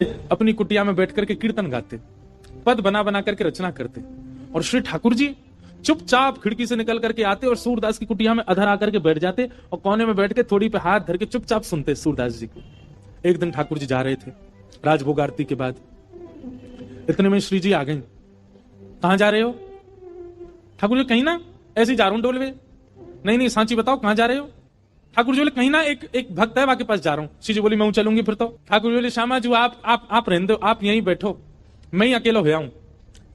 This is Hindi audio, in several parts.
अपनी कुटिया में बैठ करके कीर्तन गाते, पद बना बना करके रचना करते, और श्री ठाकुर जी चुपचाप खिड़की से निकल करके आते और सूरदास की कुटिया में अधर आकर के बैठ जाते और कोने में बैठ के थोड़ी पे हाथ धर के चुपचाप सुनते सूरदास जी को। एक दिन ठाकुर जी जा रहे थे राजभोग आरती के बाद, इतने में श्री जी आ गई। कहां जा रहे हो? ठाकुर जी कहीं ना ऐसे ही जा रहा हूं डोलवे। नहीं नहीं सांची बताओ कहां जा रहे हो? ठाकुर जी बोले कहीं ना एक भक्त है वहां के पास जा रहा हूं। श्री जी बोली मैं चलूंगी फिर तो। ठाकुर जी बोले श्यामा जी आप रहने दो, आप यहीं बैठो, मैं ही अकेला हो आऊं।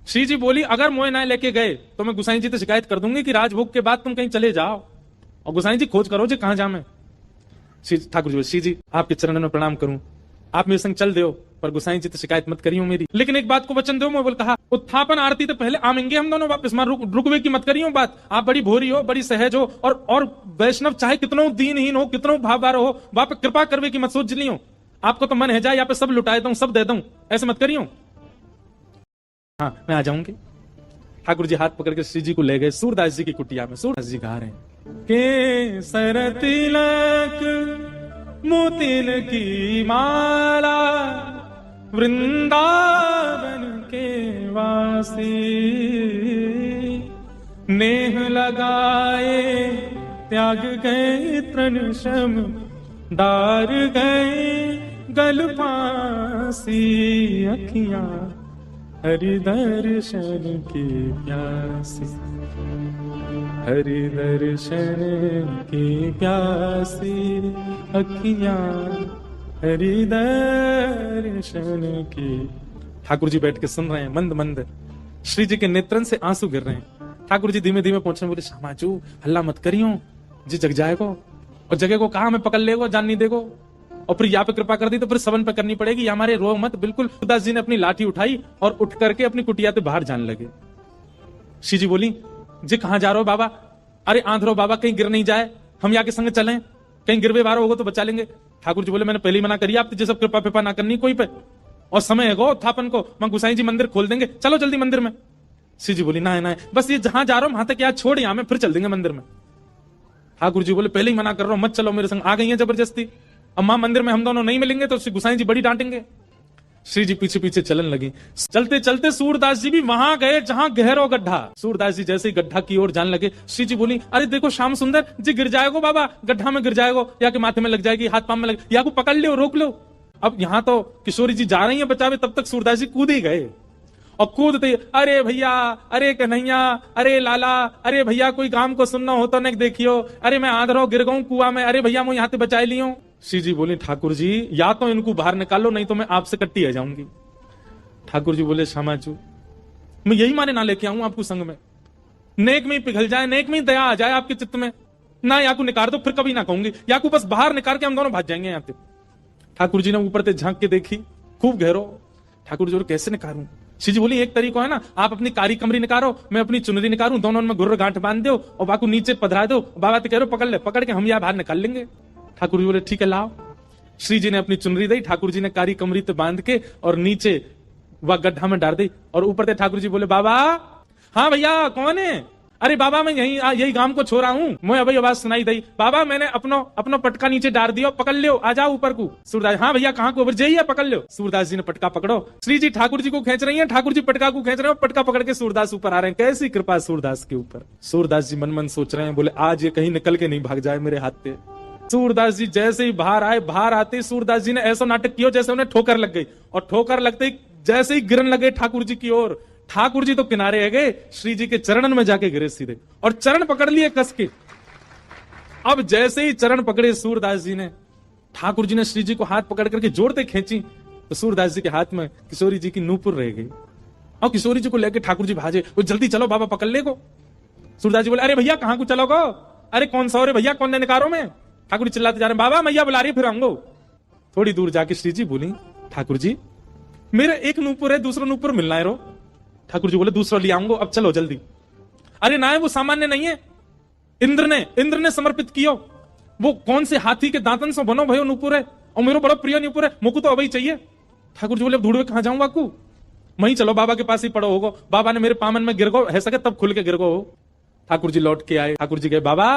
श्री जी बोली अगर मोए ना लेके गए तो मैं गुसाई जी से शिकायत कर दूंगी कि राजभोग के बाद तुम कहीं चले जाओ और गुसाई जी खोज करो जी कहां जा मैं। ठाकुर जी बोले श्री जी आपके चरणों में प्रणाम करूं, आप मेरे संग चल दो पर गुसाई जी तो शिकायत मत करियो मेरी, लेकिन एक बात को वचन दो। मैं बोल कहा उत्थापन आरती तो पहले आमेंगे हम दोनों वापस, मां रुकवे की मत करियो बात। आप बड़ी भोरी हो, बड़ी सहज हो, और वैष्णव चाहे कितनो दीनहीन हो, कितनो भावबार हो, वहां पे कृपा करवे की मत सोच लियो। आपको तो मन है जाए यहाँ पे सब लुटाए दूं, सब दे दूं, ऐसे मत करियो। हाँ मैं आ जाऊंगी। ठाकुर जी हाथ पकड़ के श्री जी को ले गए सूरदास जी की कुटिया में। सूरदास जी गा रहे हैं के सर तिलक मोतिल की माला वृंदावन के वासी, नेह लगाए त्याग गए तृण शम डार गए गल फांसी, अखियां हरि दर्शन की प्यासी, हरि दर्शन की प्यासी, अखियां हरि दर्शन की। ठाकुर जी बैठ के सुन रहे हैं मंद मंद, श्री जी के नेत्रन से आंसू गिर रहे हैं। ठाकुर जी धीमे धीमे पहुंचने बोले श्यामाचू हल्ला मत करियो जी, जग जाएगो, और जगह को कहा मैं पकड़ लेगो, जान नहीं देगो, और फिर यहाँ पे कृपा कर दी तो फिर सबन पे करनी पड़ेगी, हमारे रो मत। बिल्कुल सूरदास जी ने अपनी लाठी उठाई और उठ करके अपनी कुटिया से बाहर जाने लगे। श्री जी बोली जी कहां जा रहे हो बाबा? अरे आंधरो बाबा कहीं गिर नहीं जाए, हम यहाँ के संग चलें, कहीं गिरवे बारो होगा तो बचा लेंगे। ठाकुर जी बोले मैंने पहले ही मना करी आप तुझे सब कृपा फिपा ना करनी कोई पे, और समय है गो उत्थापन को, मैं गुसाई जी मंदिर खोल देंगे, चलो जल्दी मंदिर में। श्री जी बोली ना ना बस ये जहां जा रहा हूं वहां तक याद छोड़, यहां में फिर चल देंगे मंदिर में। ठाकुर जी बोले पहले ही मना कर रहा हूं मत चलो मेरे संग। आ गई है जबरदस्ती, अब मां मंदिर में हम दोनों नहीं मिलेंगे तो श्री गुसाई जी बड़ी डांटेंगे। श्री जी पीछे पीछे चलन लगी। चलते चलते सूरदास जी भी वहां गए जहां गहरो गड्ढा। सूरदास जी जैसे ही गड्ढा की ओर जाने लगे, श्री जी बोली अरे देखो श्याम सुंदर जी गिर जाएगो बाबा, गड्ढा में गिर जाएगो, या के माथे में लग जाएगी, हाथ पांव में लग, या को पकड़ लो रोक लो। अब यहाँ तो किशोरी जी जा रही है बचावे, तब तक सूरदास जी कूद ही गए, और कूदते अरे भैया, अरे कन्हैया, अरे लाला, अरे भैया कोई काम को सुनना हो तो नहीं देखियो, अरे मैं आंधरो गिर गऊं कुआ में, अरे भैया मैं यहाँ से बचाई लियो। श्री जी बोले ठाकुर जी या तो इनको बाहर निकालो नहीं तो मैं आपसे कट्टी आ जाऊंगी। ठाकुर जी बोले श्यामाचू मैं यही माने ना लेके आऊं आपको संग में, नेक में ही पिघल जाए, नेक में ही दया आ जाए आपके चित्त में ना, या को निकाल दो फिर कभी ना कहूंगी, या को बस बाहर निकाल के हम दोनों भाग जाएंगे यहाँ से। ठाकुर जी ने ऊपर से झांक के देखी खूब गहरो। ठाकुर जी कैसे निकालूं? श्री जी बोली एक तरीका है ना, आप अपनी कारी कमरी निकालो, मैं अपनी चुनरी निकालूं, दोनों में गुर्र गांठ बांध दो और बाकू नीचे पधरा दो, बाबा तो कह रहे पकड़ ले, पकड़ के हम यहाँ बाहर निकाल लेंगे। ठाकुर जी बोले ठीक है लाओ। श्री जी ने अपनी चुनरी दी, ठाकुर जी ने कारी कमरी पे बांध के और नीचे वह गड्ढा में डाल दी, और ऊपर से ठाकुर जी बोले बाबा। हाँ भैया कौन है? अरे बाबा मैं यही गांव को छोड़ा हूँ, मैं अभी आवाज सुनाई दी, बाबा मैंने अपनो पटका नीचे डाल दिया, पकड़ लो, आ जाओ ऊपर को। सूरदास हाँ भैया कहाँ को? जाइए पकड़ लो। सूरदास जी ने पटका पकड़ो, श्री जी ठाकुर जी को खींच रही है, ठाकुर जी पटका को खींच रहे हो, पटका पकड़ के सूरदास ऊपर आ रहे हैं। कैसी कृपा सूरदास के ऊपर। सूरदास जी मन मन सोच रहे हैं, बोले आज ये कहीं निकल के नहीं भाग जाए मेरे हाथ से। सूरदास जी जैसे ही बाहर आए, बाहर आते सूरदास जी ने ऐसा नाटक किया जैसे उन्हें ठोकर लग गई, और ठोकर लगते ही जैसे ही गिरन लगे ठाकुर जी की ओर, ठाकुर जी तो किनारे है गए, श्री जी के चरणन में जाके गिरे सीधे, और चरण पकड़ लिए कस के। अब जैसे ही चरण पकड़े सूरदास जी ने, ठाकुर जी ने श्री जी को हाथ पकड़ करके जोड़ते खींची, तो सूरदास जी के हाथ में किशोरी जी की नूपुर रह गई, और किशोरी जी को लेकर ठाकुर जी भाजे, वो जल्दी चलो बाबा पकड़ ले को। सूरदास जी बोले अरे भैया कहां को चलोगो? अरे कौन सा? अरे भैया कौन ने निकारो में? ठाकुर जी चिल्लाते जा रहे बाबा मैया बुला रही फिर आऊंगो। थोड़ी दूर जाके श्री जी बोली ठाकुर जी मेरा एक नूपुर है, दूसरा नूपुर मिलना है रो। ठाकुर जी बोले दूसरा ले आऊंगो, अब चलो जल्दी। अरे ना वो सामान्य नहीं है, इंद्र ने समर्पित कियो, वो कौन से हाथी के दांतन से बनो भयो नूपुर है, और मेरा बड़ा प्रिय नूपुर है, मुझको तो अभी चाहिए। ठाकुर जी बोले ढूंढवे कहां जाऊं बाकू? वहीं चलो बाबा के पास ही पड़ो होगो, बाबा ने मेरे पामन में गिरगो है सके तब खुल के गिरगो हो। ठाकुर जी लौट के आए, ठाकुर जी कहे बाबा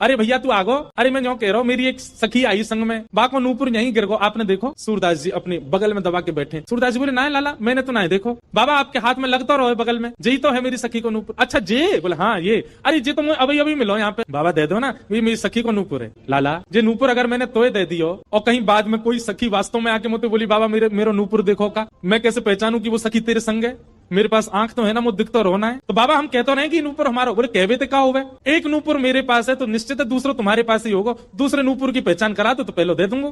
अरे भैया तू आगो, अरे मैं जो कह रहा हूँ मेरी एक सखी आई संग में, बाको नूपुर यहीं गिर गो। आपने देखो सूरदास जी अपने बगल में दबा के बैठे। सूरदास जी बोले ना लाला मैंने तो ना देखो। बाबा आपके हाथ में लगता रहो बगल में, जी तो है मेरी सखी को नूपुर। अच्छा जे बोले हाँ ये, अरे जी तो मैं अभी अभी मिलो यहाँ पे। बाबा दे दो ना, ये मेरी सखी को नूपुर है। लाला जे नूपुर अगर मैंने तोय दे दियो और कहीं बाद में कोई सखी वास्तव में आके मुझे बोली बाबा मेरे नूपुर देखो का, मैं कैसे पहचानू कि वो सखी तेरे संग है? मेरे पास आंख तो है ना, मुझे दिख तो रोना है। तो बाबा हम कहते नहीं कि नूपुर हमारा, बोले कहवे तो का होवे, एक नूपुर मेरे पास है तो निश्चित है दूसरा तुम्हारे पास ही होगा। दूसरे नूपुर की पहचान करा तो पहले दे दूंगा।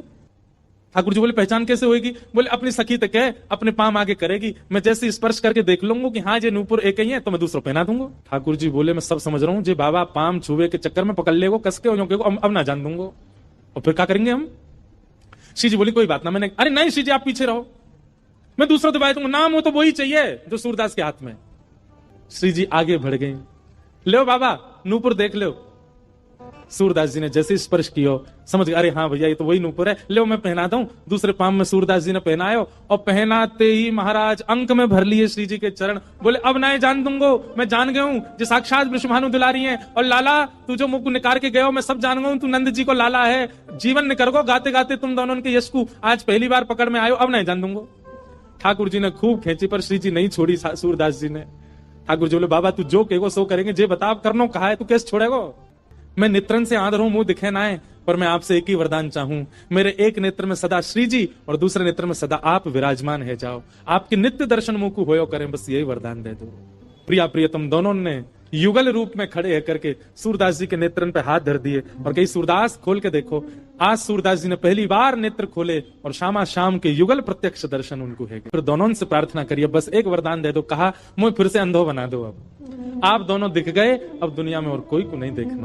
ठाकुर जी बोले पहचान कैसे होगी? बोले अपनी सखी तक है, अपने पाम आगे करेगी, मैं जैसे स्पर्श करके देख लूंगा कि हाँ ये नूपुर एक ही है तो मैं दूसरा पहना दूंगा। ठाकुर जी बोले मैं सब समझ रहा हूँ, जे बाबा पाम छुए के चक्कर में पकड़ लेगो कसके हो, अब ना जान दूंगा। और फिर क्या करेंगे हम? श्री जी बोली कोई बात ना। मैंने अरे नहीं श्री जी आप पीछे रहो, मैं दूसरा दबाया दूंगा, नाम हो तो वही चाहिए जो सूरदास के हाथ में। श्री जी आगे बढ़ गई, लो बाबा नूपुर देख लो। सूरदास जी ने जैसे स्पर्श किया समझ गए, अरे हाँ भैया ये तो वही नूपुर है, लो मैं पहना दूं। दूसरे पाम में सूरदास जी ने पहनायो और पहनाते ही महाराज अंक में भर लिए श्री जी के चरण। बोले अब ना जान दूंगो, मैं जान गया हूं जो साक्षात विष्णुभानु दुलारी हैं। और लाला तू जो मुख निकाल के गयो मैं सब जान गया हूं, तू नंद जी को लाला है। जीवन निकल गाते गाते तुम दोनों के यश को आज पहली बार पकड़ में आयो, अब नहीं जान दूंगो। ठाकुर जी ने खूब खेची पर श्री जी नहीं छोड़ी सूरदास जी ने। ठाकुर जी बोले बाबा तू जो कहेगो सो करेंगे, जे बताओ करनो कहा है, तू कैसे छोड़ेगो? मैं नेत्रन से आंध हूं, मुंह दिखे ना है, पर मैं आपसे एक ही वरदान चाहूं, मेरे एक नेत्र में सदा श्री जी और दूसरे नेत्र में सदा आप विराजमान है जाओ, आपके नित्य दर्शन मुंह को होयो करें, बस यही वरदान दे दो। प्रिया प्रियतम दोनों ने युगल रूप में खड़े है करके सूरदास जी के नेत्रन पे हाथ धर दिए और कही सूरदास खोल के देखो। आज सूरदास जी ने पहली बार नेत्र खोले और शामा शाम के युगल प्रत्यक्ष दर्शन उनको है। फिर दोनों से प्रार्थना करिए बस एक वरदान दे दो। कहा मुझे फिर से अंधो बना दो, अब आप दोनों दिख गए, अब दुनिया में और कोई को नहीं देखना।